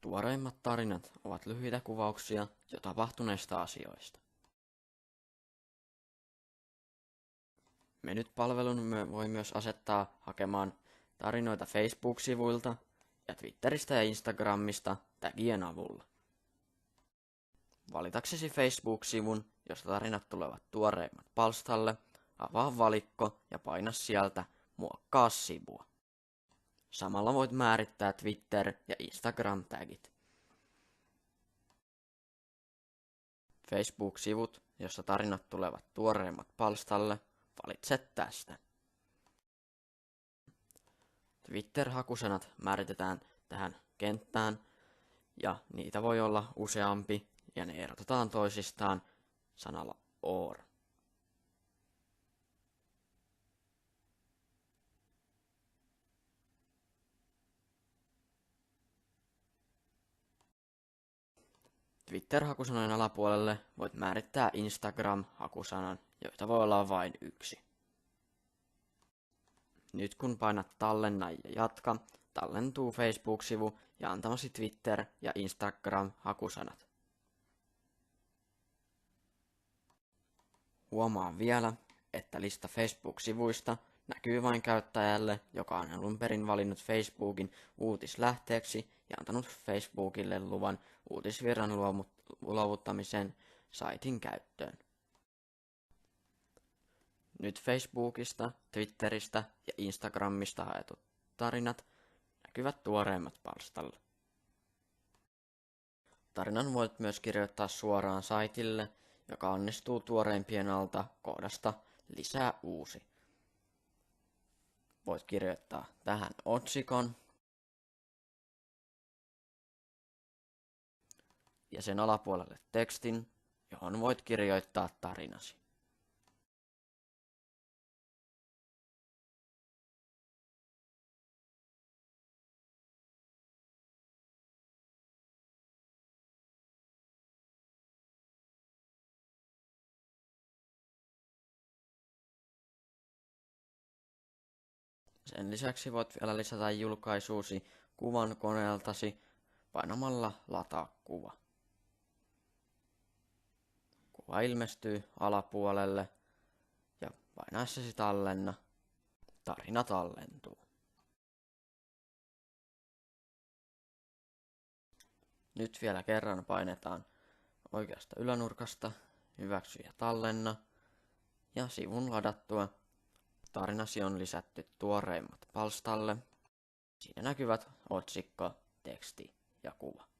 Tuoreimmat tarinat ovat lyhyitä kuvauksia jo tapahtuneista asioista. Menyt-palvelun voi myös asettaa hakemaan tarinoita Facebook-sivuilta ja Twitteristä ja Instagramista tagien avulla. Valitaksesi Facebook-sivun, josta tarinat tulevat tuoreimmat palstalle, avaa valikko ja paina sieltä muokkaa sivua. Samalla voit määrittää Twitter- ja Instagram-tagit. Facebook-sivut, jossa tarinat tulevat tuoreimmat palstalle, valitse tästä. Twitter-hakusanat määritetään tähän kenttään ja niitä voi olla useampi ja ne erotetaan toisistaan sanalla OR. Twitter-hakusanojen alapuolelle voit määrittää Instagram-hakusanan, joita voi olla vain yksi. Nyt kun painat tallenna ja jatka, tallentuu Facebook-sivu ja antamasi Twitter- ja Instagram-hakusanat. Huomaa vielä, että lista Facebook-sivuista näkyy vain käyttäjälle, joka on alun perin valinnut Facebookin uutislähteeksi ja antanut Facebookille luvan uutisvirran luovuttamiseen saitin käyttöön. Nyt Facebookista, Twitteristä ja Instagramista haetut tarinat näkyvät tuoreimmat palstalla. Tarinan voit myös kirjoittaa suoraan saitille, joka onnistuu tuoreimpien alta kohdasta lisää uusi. Voit kirjoittaa tähän otsikon ja sen alapuolelle tekstin, johon voit kirjoittaa tarinasi. Sen lisäksi voit vielä lisätä julkaisuusi kuvan koneeltasi painamalla lataa kuva. Kuva ilmestyy alapuolelle ja painaessasi tallenna, tarina tallentuu. Nyt vielä kerran painetaan oikeasta ylänurkasta hyväksy ja tallenna ja sivun ladattua tarinasi on lisätty tuoreimmat palstalle. Siinä näkyvät otsikko, teksti ja kuva.